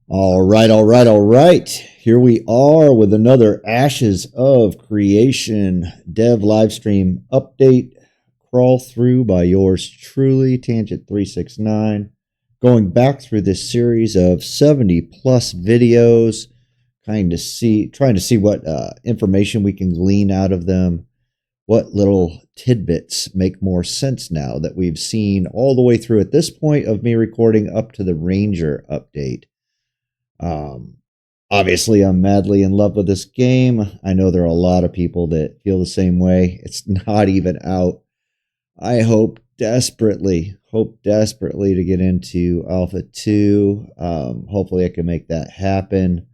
All right. Here we are with another Ashes of Creation dev live stream update crawl through by yours truly, Tangent369. Going back through this series of 70 plus videos, trying to see what information we can glean out of them. What little tidbits make more sense now that we've seen all the way through at this point of me recording up to the Ranger update. Obviously, I'm madly in love with this game. I know there are a lot of people that feel the same way. It's not even out. I hope desperately to get into Alpha 2. Hopefully I can make that happen.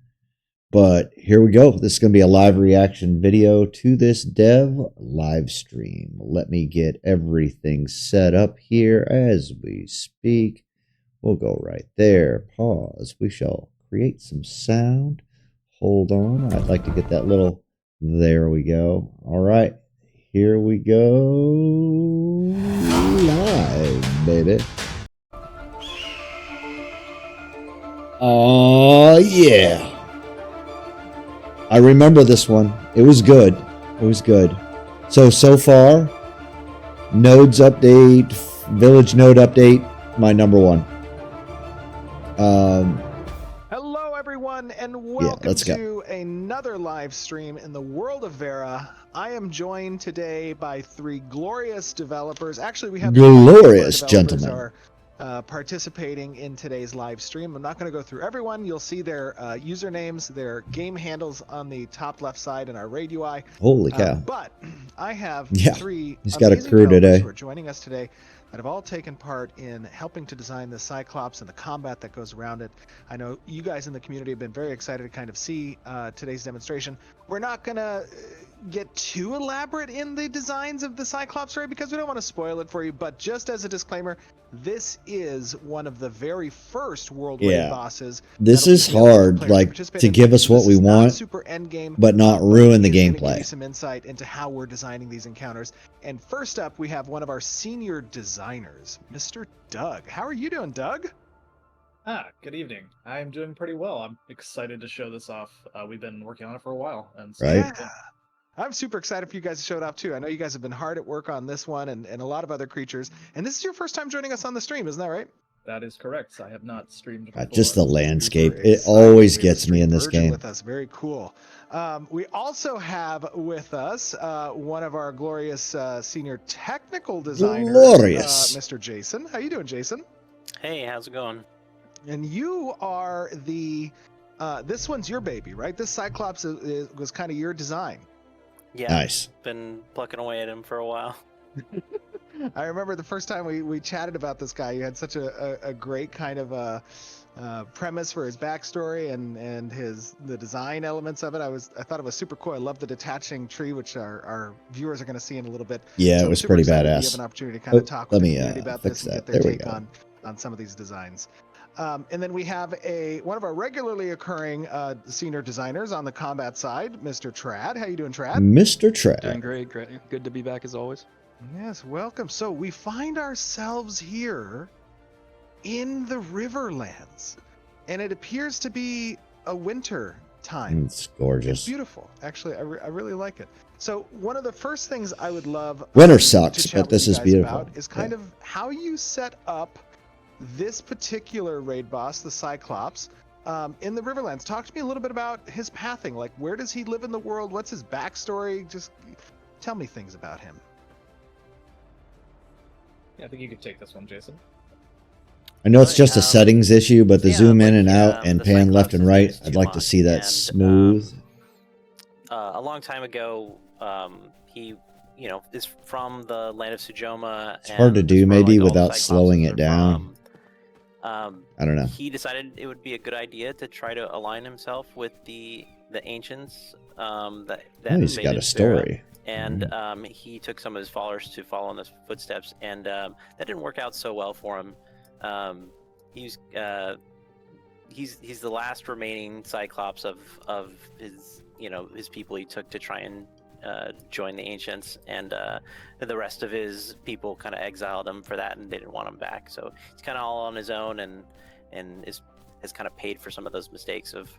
But here we go. This is going to be a live reaction video to this dev live stream. Let me get everything set up here as we speak. We'll go right there. Pause. We shall create some sound. Hold on. I'd like to get that little... There we go. All right. Here we go. Live, baby. Oh, yeah. I remember this one. It was good. So far, nodes update, village node update, my number one. Hello, everyone, and welcome to another live stream in the world of Vera. I am joined today by three glorious developers. Actually, we have glorious gentlemen participating in today's live stream. I'm not going to go through everyone. You'll see their usernames, their game handles on the top left side in our raid UI. Holy cow! But I have three he's got a crew today who are joining us today that have all taken part in helping to design the Cyclops and the combat that goes around it. I know you guys in the community have been very excited to kind of see today's demonstration. We're not going to get too elaborate in the designs of the Cyclops raid because we don't want to spoil it for you, but just as a disclaimer, this is one of the very first world raid bosses. This is hard, like, to give us what we want, super end game, but not ruin the gameplay. Give you some insight into how we're designing these encounters. And first up, we have one of our senior designers, Mr. Doug. How are you doing, Doug? Good evening. I'm doing pretty well. I'm excited to show this off. We've been working on it for a while, and so, right? Yeah. I'm super excited for you guys to show it off too. I know you guys have been hard at work on this one and a lot of other creatures. And this is your first time joining us on the stream, isn't that right? That is correct. I have not streamed before. Just the landscape. It always gets me in this game. With us. Very cool. We also have with us one of our glorious senior technical designers, Mr. Jason. How you doing, Jason? Hey, how's it going? And you are the... this one's your baby, right? This Cyclops was kind of your design. Yeah, nice. Been plucking away at him for a while. I remember the first time we chatted about this guy. You had such a great kind of premise for his backstory and the design elements of it. I thought it was super cool. I love the detaching tree, which our viewers are going to see in a little bit. Yeah, so it was pretty badass. You have an opportunity to kind of talk with the community about this and get their take on some of these designs. And then we have one of our regularly occurring senior designers on the combat side, Mr. Trad. How you doing, Trad? Mr. Trad. Doing great. Good to be back as always. Yes, welcome. So we find ourselves here in the Riverlands, and it appears to be a winter time. It's gorgeous. It's beautiful. Actually, I really like it. So one of the first things I would love... Winter sucks, but this is beautiful. ...is kind of how you set up this particular raid boss, the Cyclops, in the Riverlands. Talk to me a little bit about his pathing. Like, where does he live in the world? What's his backstory? Just tell me things about him. Yeah, I think you could take this one, Jason. I know it's just a settings issue, but the zoom in and out and pan left and right, I'd like to see that smooth. A long time ago, he is from the land of Sujoma. It's hard to do maybe without slowing it down. I don't know. He decided it would be a good idea to try to align himself with the ancients. He's got a story. And he took some of his followers to follow in his footsteps, and that didn't work out so well for him. He's the last remaining Cyclops of his his people he took to try and join the ancients, and the rest of his people kind of exiled him for that, and they didn't want him back. So he's kind of all on his own, and is has kind of paid for some of those mistakes of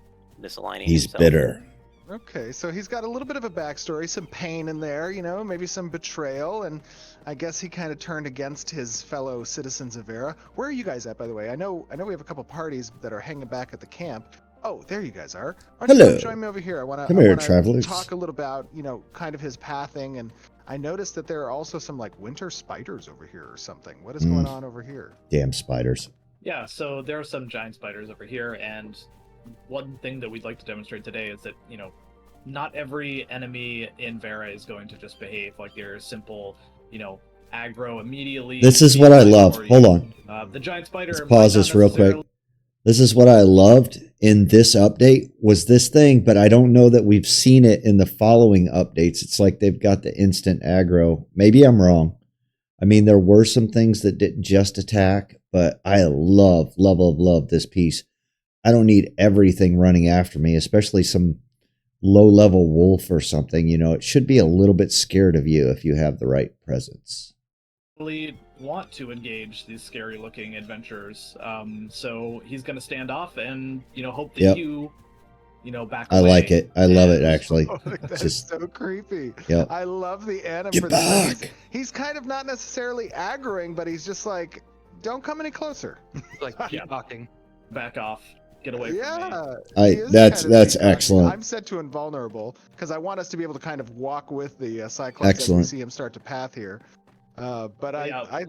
misaligning. He's himself. bitter. Okay, so he's got a little bit of a backstory, some pain in there, maybe some betrayal, and I guess he kind of turned against his fellow citizens of Vera. Where are you guys at, by the way? I know we have a couple parties that are hanging back at the camp. Oh, there you guys are. Why don't you Hello. come join me over here? I want Come here, to travelers. talk a little about, kind of his pathing, and I noticed that there are also some like winter spiders over here or something. What is going on over here? Damn spiders. Yeah, so there are some giant spiders over here, and one thing that we'd like to demonstrate today is that, not every enemy in Vera is going to just behave like your simple, aggro immediately. This is what I love. Hold on. The giant spider. Let's pause this real quick. This is what I loved in this update was this thing, but I don't know that we've seen it in the following updates. It's like they've got the instant aggro. Maybe I'm wrong. I mean, there were some things that didn't just attack, but I love this piece. I don't need everything running after me, especially some low-level wolf or something. It should be a little bit scared of you if you have the right presence. Really want to engage these scary-looking adventurers, so he's going to stand off and hope that you back away. I like it. I love it, actually. Oh, that's Just so creepy. Yep. I love the anim Get for this. back. He's kind of not necessarily aggroing, but he's just like, don't come any closer. Like peacocking. Back off. Get away from me. Yeah. That's kind of excellent. I'm set to invulnerable because I want us to be able to kind of walk with the Cyclops Excellent. as we see him start to path here. But I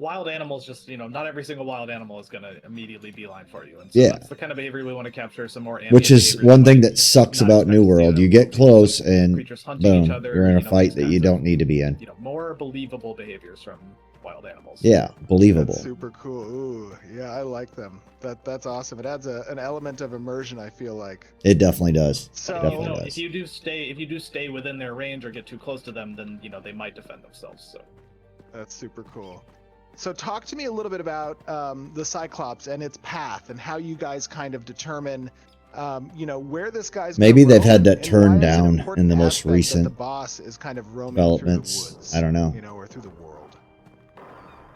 wild animals just, not every single wild animal is going to immediately beeline for you. And Yeah. That's the kind of behavior we want to capture, some more ambient Which is behaviors one thing might that sucks not about expect New to see World. them. You get close and Creatures hunting boom, each other, you're in a these fight that kinds you of, don't need to be in. more believable behaviors from wild animals. Yeah, believable. That's super cool. Ooh, yeah, I like them. That's awesome. It adds an element of immersion, I feel like. It definitely does. So But Definitely does. if you do stay within their range or get too close to them, then they might defend themselves. So that's super cool. So talk to me a little bit about the Cyclops and its path and how you guys kind of determine, where this guy's. Maybe gonna they've had roam that and turned why it's an down important in the most aspect that recent the boss is kind of roaming developments. through the woods. I don't know. Or through the world.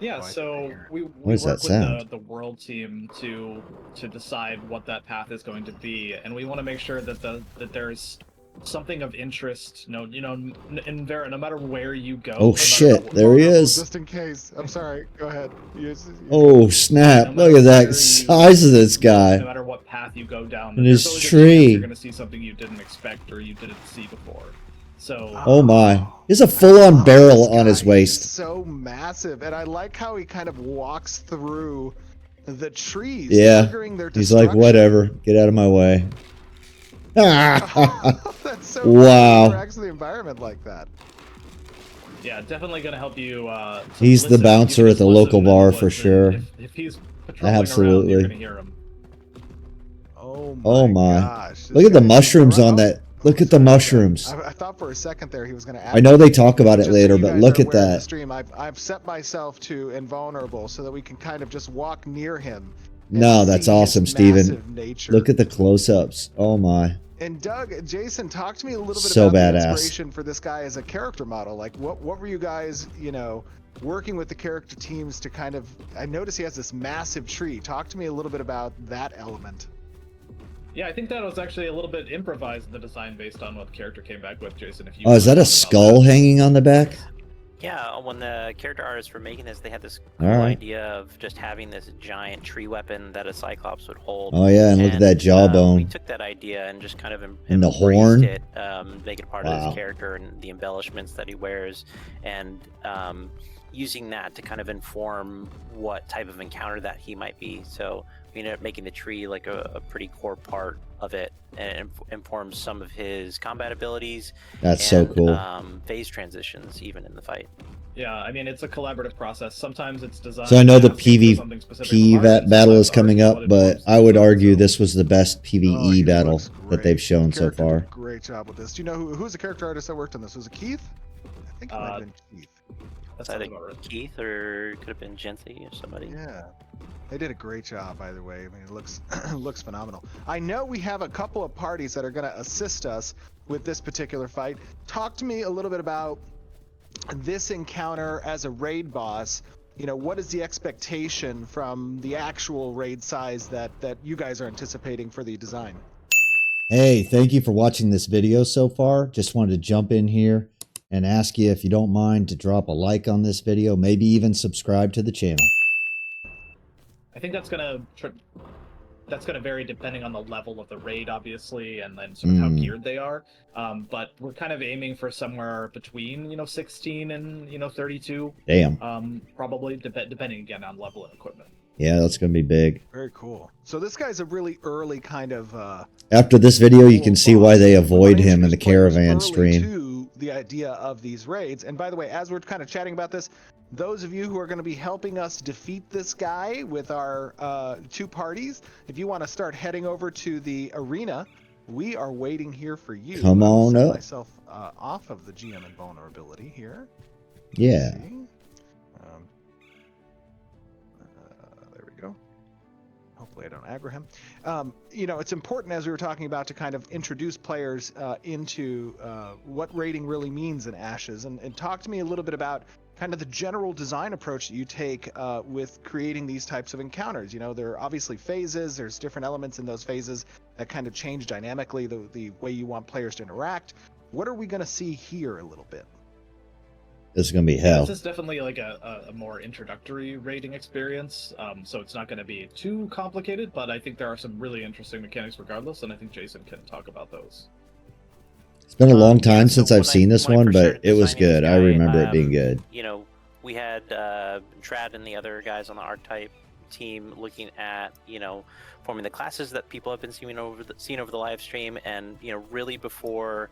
yeah, Oh, I so figure. we What is work that with sound? the world team to decide what that path is going to be, and we want to make sure that that there's something of interest. In Vera, no matter where you go. no Oh matter shit, what- there he Vulnerable, is. Just in case. I'm sorry. Go ahead. Oh snap, no look matter at that where size of this No guy. matter what path you go down, And there's his always a chance tree. you're going to see something you didn't expect or you didn't see before. So Oh my. He's a full-on barrel This on his guy waist. is so massive, and I like how he kind of walks through the trees. Yeah. triggering their He's like, destruction. whatever, get out of my way. That's so cool. Wow. He interacts with the environment like that. yeah, definitely going to help you. To He's the listen. bouncer You at the just local listen in bar the for woods, and sure. If he's patrolling Absolutely. around, you're going to hear him. Oh my. gosh. Look at the mushrooms on that. Look at the mushrooms. I thought for a second there he was going to add. I know they talk about it Just so later, you but guys look are at aware of the that. stream, I've set myself to invulnerable so that we can kind of just walk near him. and No, that's see his awesome, Steven. massive nature. Look at the close-ups. Oh my. And Doug, Jason, talk to me a little bit So about the badass. inspiration for this guy as a character model. Like, what were you guys, working with the character teams to kind of? I notice he has this massive tree. Talk to me a little bit about that element. Yeah, I think that was actually a little bit improvised, the design, based on what the character came back with, Jason. If you Oh, is that a want to talk about skull that. hanging on the back? Yeah, when the character artists were making this, they had this cool All right. idea of just having this giant tree weapon that a Cyclops would hold. Oh yeah, and look at that We jawbone. took that idea and just kind of And the embraced horn? it, make it part of Wow. his character and the embellishments that he wears, and using that to kind of inform what type of encounter that he might be. So we ended up making the tree like a pretty core part of it, and it informs some of his combat abilities. That's so and, cool. Phase transitions, even in the fight. Yeah, I mean, it's a collaborative process. Sometimes it's designed. So I know the to ask for something specific from artists, battle is sometimes coming artists up, want but it I would more argue so. this was the best Oh, PvE he battle looks that great. they've shown so Character did a far. great job with this. Do you know who's the character artist that worked on this? Was it Keith? I think it might have been Keith. That's Either sounds about right. Keith or could have been Jency or somebody. Yeah. They did a great job, by the way. I mean, it looks looks phenomenal. I know we have a couple of parties that are going to assist us with this particular fight. Talk to me a little bit about this encounter as a raid boss what is the expectation from the actual raid size that you guys are anticipating for the design? Hey, thank you for watching this video so far. Just wanted to jump in here and ask you if you don't mind to drop a like on this video, maybe even subscribe to the channel. I think that's gonna vary depending on the level of the raid, obviously, and then sort of how geared they are. But we're kind of aiming for somewhere between 16 and 32. Damn. Probably depending again on level and equipment. Yeah, that's going to be big. Very cool. So this guy's a really early kind of... After this video, you can see why they avoid him in the caravan stream. To the idea of these raids. And by the way, as we're kind of chatting about this, those of you who are going to be helping us defeat this guy with our 2 parties, if you want to start heading over to the arena, we are waiting here for you. Come on set up. Myself off of the GM invulnerability here. Yeah. There we go. Hopefully I don't aggro him. It's important, as we were talking about, to kind of introduce players into what raiding really means in Ashes, and talk to me a little bit about kind of the general design approach that you take with creating these types of encounters. There are obviously phases, there's different elements in those phases that kind of change dynamically the way you want players to interact. What are we going to see here a little bit? This is going to be hell. This is definitely like a more introductory raiding experience, so it's not going to be too complicated, but I think there are some really interesting mechanics regardless, and I think Jason can talk about those. It's been a long time since I've seen this one, but it was good. I remember it being good. We had Trad and the other guys on the R-Type team looking at, forming the classes that people have been seeing over the live stream, and, really before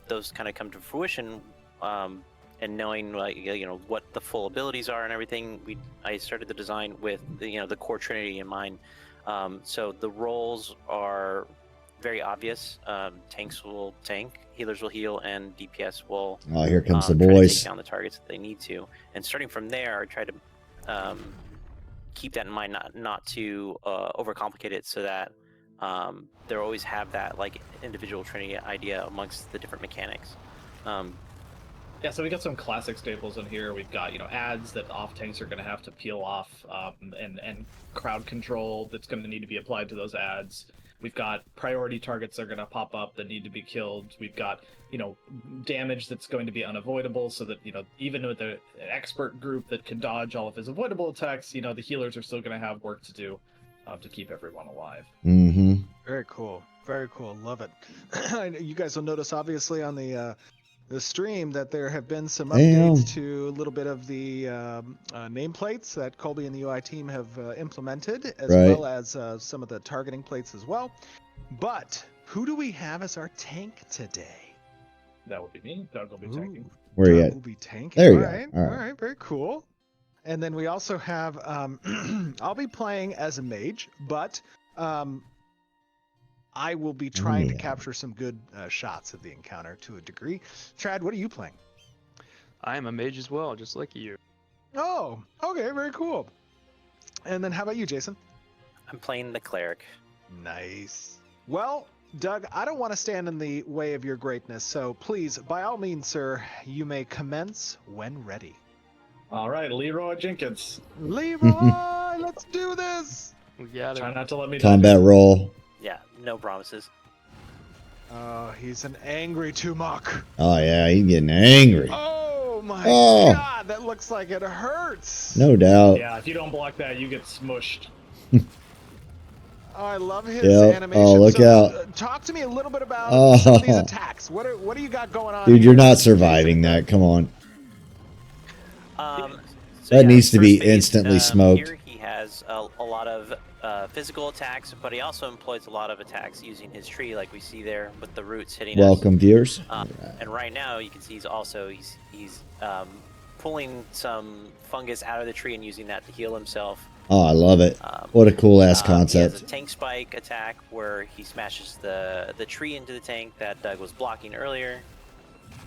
those kind of come to fruition, and knowing what the full abilities are and everything, I started the design with the core trinity in mind. So the roles are very obvious. Tanks will tank, healers will heal, and DPS will here comes the try to boys. take down the targets that they need to. And starting from there, I try to keep that in mind, not to overcomplicate it, so that they always have that individual trinity idea amongst the different mechanics. Yeah, so we got some classic staples in here. We've got, ads that off tanks are going to have to peel off, and crowd control that's going to need to be applied to those ads. We've got priority targets that are going to pop up that need to be killed. We've got, damage that's going to be unavoidable, so that, even with an expert group that can dodge all of his avoidable attacks, the healers are still going to have work to do to keep everyone alive. Mm-hmm. Very cool. Very cool. Love it. You guys will notice, obviously, on the stream that there have been some updates to a little bit of the nameplates that Colby and the UI team have implemented, as well as some of the targeting plates as well. But who do we have as our tank today? That would be me. Doug will be tanking. Where are you Doug at? will be tanking. There you go. All right. Very cool. And then we also have, I'll be playing as a mage, but I will be trying to capture some good shots of the encounter to a degree. Trad, what are you playing? I am a mage as well, just like you. Oh, okay, very cool. And then how about you, Jason? I'm playing the cleric. Nice. Well, Doug, I don't want to stand in the way of your greatness, so please, by all means, sir, you may commence when ready. All right, Leroy Jenkins. Leroy, let's do this! We got it. Try not to let me Combat roll. Yeah, no promises. Oh, he's an angry Tumok. Oh, yeah, he's getting angry. Oh, my God, that looks like it hurts. No doubt. Yeah, if you don't block that, you get smushed. Oh, I love his animation. Oh, look out. Talk to me a little bit about some of these attacks. What do you got going on? Dude, you're not surviving that. Come on. That needs to be instantly smoked. Here he has a lot of physical attacks, but he also employs a lot of attacks using his tree, like we see there with the roots hitting Welcome, us. viewers. And right now, you can see he's pulling some fungus out of the tree and using that to heal himself. Oh, I love it. What a cool ass concept. He has a tank spike attack where he smashes the tree into the tank that Doug was blocking earlier.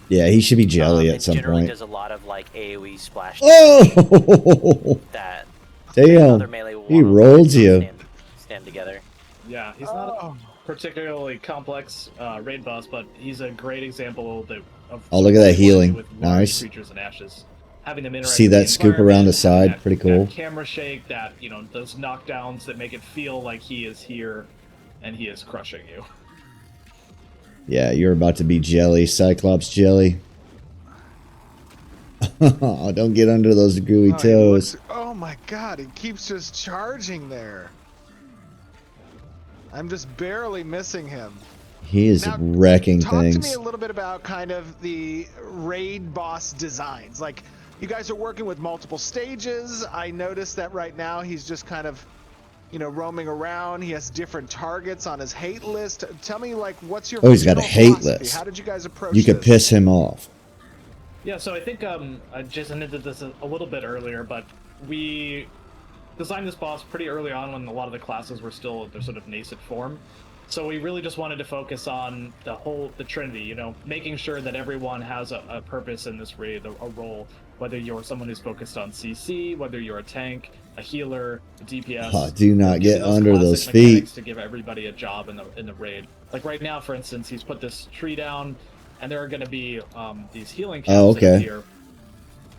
Yeah, he should be jelly at some generally point. Does a lot of AoE splash. Oh! That damn! He rolled you. Stand together. Yeah, he's not a particularly complex raid boss, but he's a great example of. Oh, look at that healing! With nice. Creatures and ashes. having them interact. See with that the scoop around environment, the side? that- Pretty cool. That camera shake, that those knockdowns that make it feel like he is here, and he is crushing you. Yeah, you're about to be jelly, Cyclops jelly. Oh, don't get under those gooey Oh, he toes. looks- oh my god, he keeps just charging there. I'm just barely missing him. He is Now, wrecking Talk to me things. a little bit about kind of the raid boss designs. Like, you guys are working with multiple stages. I noticed that right now he's just kind of, roaming around. He has different targets on his hate list. Tell me, like, what's your Oh, he's got a general hate philosophy? list. How did you guys approach You could this? piss him off. Yeah, so I think Jason hinted this a little bit earlier, but we designed this boss pretty early on when a lot of the classes were still their sort of nascent form. So we really just wanted to focus on the Trinity, making sure that everyone has a purpose in this raid, a role, whether you're someone who's focused on CC, whether you're a tank, a healer, a DPS. Oh, do not Using get under classic those mechanics feet. to give everybody a job in the raid. Like right now, for instance, he's put this tree down, and there are going to be these healing camps Oh, that okay. appear.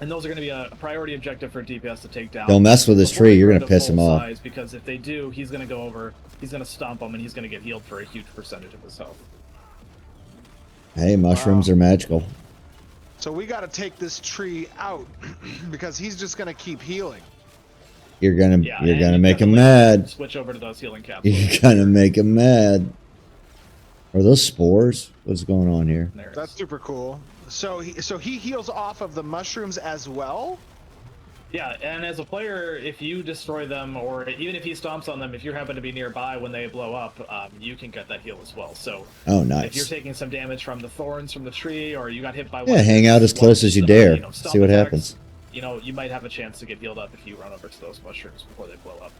And those are going to be a priority objective for DPS to take down. Don't mess with this before tree. they You're grow gonna to piss him full off. size, because if they do, he's going to go over, he's going to stomp them, and he's going to get healed for a huge percentage of his health. Hey, mushrooms Wow. are magical. So we got to take this tree out because he's just going to keep healing. You're gonna Yeah, you're and gonna you make him definitely mad. Switch over to those healing caps. You're gonna make him mad. Are those spores? What's going on here? There it That's is. super cool. So he heals off of the mushrooms as well? Yeah, and as a player, if you destroy them, or even if he stomps on them, if you happen to be nearby when they blow up, you can get that heal as well. So Oh, if you're nice. taking some damage from the thorns from the tree, or you got hit by Yeah, hang out as close as you dare. stomp See what attacks, happens. You might have a chance to get healed up if you run over to those mushrooms before they blow up.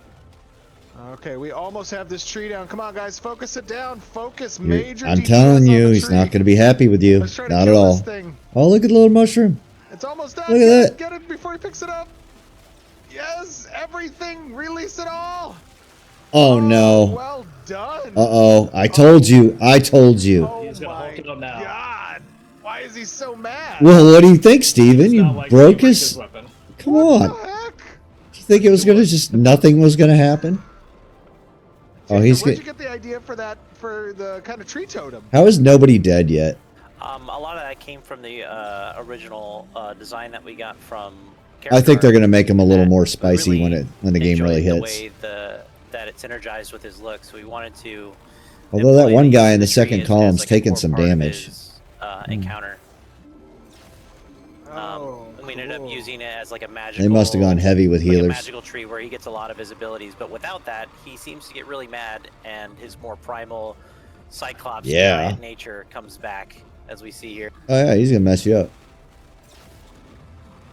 Okay, we almost have this tree down. Come on, guys, focus it down. Focus You're- major I'm DPS telling on you, the he's tree. not gonna be happy with you. Let's try to Not at kill all. this thing. Oh, look at the little mushroom. It's almost done. Look at that. Get it before he picks it up. Yes, everything. Release it all. Oh no. Well done. Uh-oh. I told you. I told you. Oh He's gonna my Hulk it up now. God. Why is he so mad? Well, what do you think, Steven? It's You not like broke he his... weapon. Come What on. the heck? Do you think it was gonna just... Nothing was gonna happen? Oh, he's Where'd good. you get the idea for that, for the kind of tree totem? How is nobody dead yet? A lot of that came from the original design that we got from. I think they're gonna make him a little that more we spicy when the game enjoyed really the hits. way that it synergized with his look, so we wanted to. Although that employ one the guy in the tree second as column's like a taking core some part of damage. his, encounter. Oh, We ended up cool. using it as like a magical. They must have gone heavy with like a healers. magical tree where he gets a lot of his abilities, but without that, he seems to get really mad, and his more primal Cyclops Yeah. giant nature comes back, as we see here. Oh yeah, he's gonna mess you up.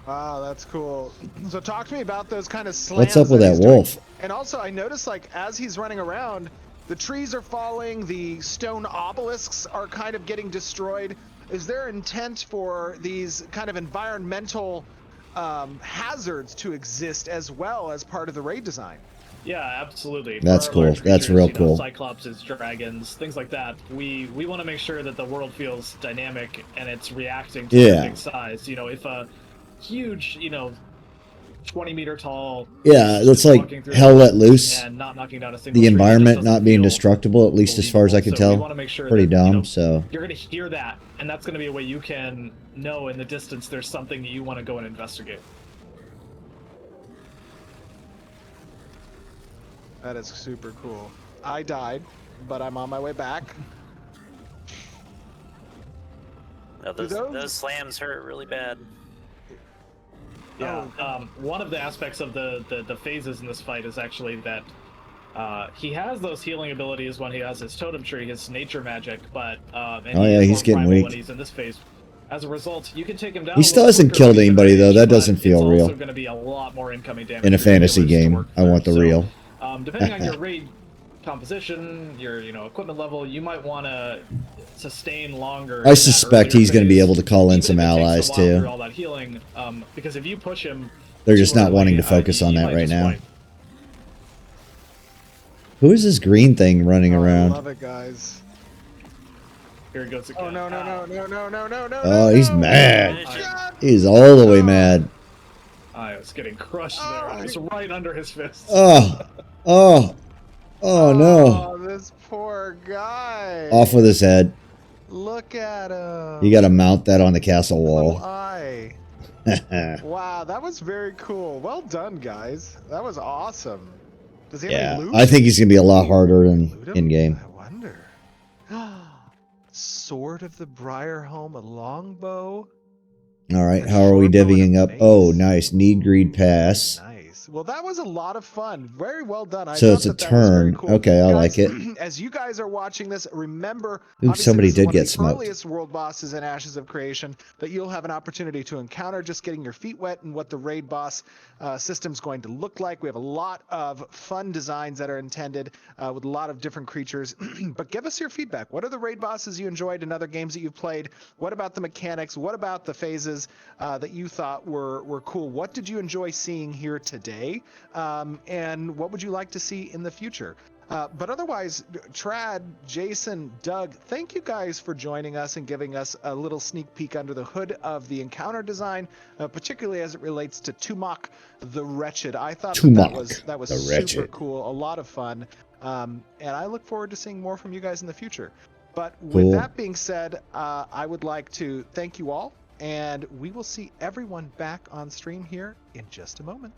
Wow, that's cool. So talk to me about those kind of slams. What's up with that he's doing. wolf? And also, I noticed, like, as he's running around, the trees are falling, the stone obelisks are kind of getting destroyed. Is there intent for these kind of environmental hazards to exist as well as part of the raid design? Yeah, absolutely. That's For our cool. large That's creatures, real you know, cool. Cyclops, dragons, things like that. We want to make sure that the world feels dynamic and it's reacting to Yeah. the big size. If a huge, 20-meter tall. Yeah, beast that's is like walking through hell let loose. and not knocking down a single The tree, it just environment doesn't not being feel destructible, at least as far as I can believable. So we tell. want to make sure Pretty that, dumb, so... you're going to hear that, and that's going to be a way you can know in the distance there's something that you want to go and investigate. That is super cool. I died, but I'm on my way back. No, Do those those- slams hurt really bad. Yeah, one of the aspects of the phases in this fight is actually that he has those healing abilities when he has his totem tree, his nature magic, but and Oh, he yeah, is he's more getting primal weak. when he's in this phase. As a result, you can take him down. He a still little hasn't quicker killed with anybody, range, though. That but doesn't feel it's real. also going to be a lot more incoming damage In a for your fantasy healers to game, work I want through. the real. Depending on your raid composition, your equipment level, you might want to sustain longer. in I that suspect earlier he's going to be phase, able to call in even some if it takes a allies, while through too. all that healing, because if you push him, They're just too not early, wanting to focus on you that might right just now. wipe. Who is this green thing running Oh, I around? love it, guys. Here it goes again. Oh no no no no no no no no! Oh, he's no. mad. Finish it. God. He's all the way mad. I was getting crushed there. I was right under his fist. Oh, oh, oh no. Oh, this poor guy. Off with his head. Look at him. You got to mount that on the castle Little wall. eye. Wow, that was very cool. Well done, guys. That was awesome. Does he have Yeah, any loot? I think he's going to be a lot harder in game. I wonder. Sword of the Briarholm, a longbow. All right, A how are we short bow and a divvying up? mace. Oh, nice. Need greed pass. Nice. Well, that was a lot of fun. Very well done. I So thought it's a that was very turn. cool. Okay, I like Guys, it. As you guys are watching this, remember, Ooh, obviously somebody this is did one get of the smoked. earliest world bosses in Ashes of Creation that you'll have an opportunity to encounter, just getting your feet wet and what the raid boss system's going to look like. We have a lot of fun designs that are intended with a lot of different creatures. But give us your feedback. What are the raid bosses you enjoyed in other games that you've played? What about the mechanics? What about the phases that you thought were cool? What did you enjoy seeing here today? And what would you like to see in the future? But otherwise, Trad, Jason, Doug, thank you guys for joining us and giving us a little sneak peek under the hood of the encounter design, particularly as it relates to Tumok the Wretched. I thought that was the super Wretched. cool, a lot of fun, and I look forward to seeing more from you guys in the future. But with Cool. that being said, I would like to thank you all, and we will see everyone back on stream here in just a moment.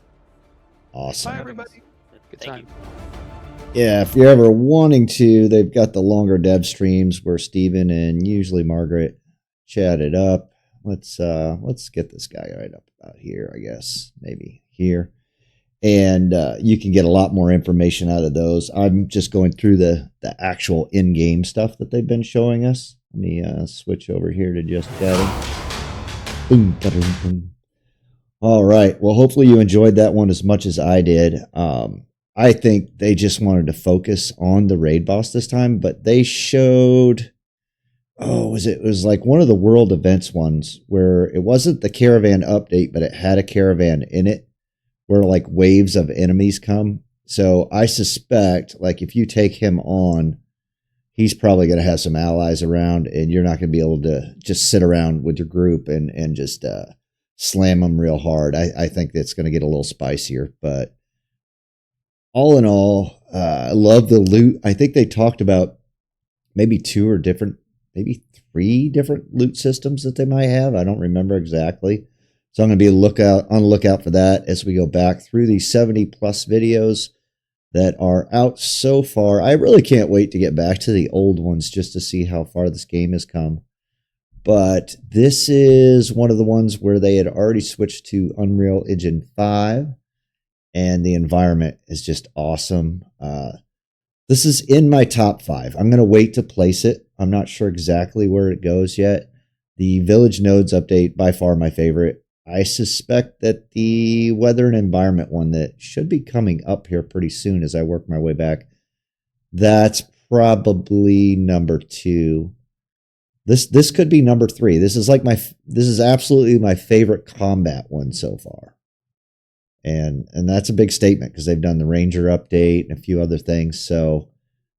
Awesome. Bye, everybody. Good Thank time. you. Yeah, if you're ever wanting to, they've got the longer dev streams where Steven and usually Margaret chat it up. Let's get this guy right up about here, I guess. Maybe here. And you can get a lot more information out of those. I'm just going through the actual in-game stuff that they've been showing us. Let me switch over here to just chatting. Boom, ba-dum, boom. All right. Well, hopefully you enjoyed that one as much as I did. I think they just wanted to focus on the raid boss this time, but they showed, it was like one of the world events ones where it wasn't the caravan update, but it had a caravan in it where like waves of enemies come. So I suspect like if you take him on, he's probably going to have some allies around and you're not going to be able to just sit around with your group and just slam them real hard. I think that's going to get a little spicier, but all in all, I love the loot. I think they talked about maybe maybe 3 different loot systems that they might have. I don't remember exactly. So I'm going to be on the lookout for that as we go back through these 70 plus videos that are out so far. I really can't wait to get back to the old ones just to see how far this game has come. But this is one of the ones where they had already switched to Unreal Engine 5. And the environment is just awesome. This is in my top 5. I'm going to wait to place it. I'm not sure exactly where it goes yet. The Village Nodes update, by far my favorite. I suspect that the weather and environment one that should be coming up here pretty soon as I work my way back, that's probably number 2. This could be number 3. This is absolutely my favorite combat one so far. And that's a big statement because they've done the Ranger update and a few other things. So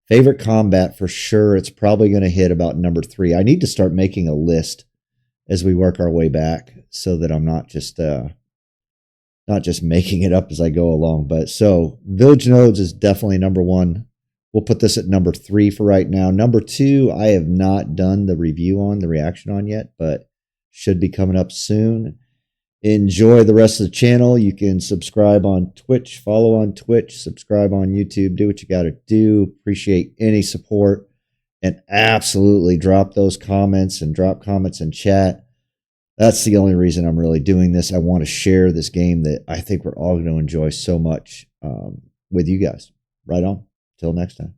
favorite combat for sure. It's probably going to hit about number 3. I need to start making a list as we work our way back so that I'm not just making it up as I go along. But so Village Nodes is definitely number 1. We'll put this at number 3 for right now. Number 2, I have not done the reaction on yet, but should be coming up soon. Enjoy the rest of the channel. You can subscribe on Twitch, follow on Twitch, subscribe on YouTube. Do what you got to do. Appreciate any support. And absolutely drop those comments and drop comments in chat. That's the only reason I'm really doing this. I want to share this game that I think we're all going to enjoy so much with you guys. Right on. Till next time.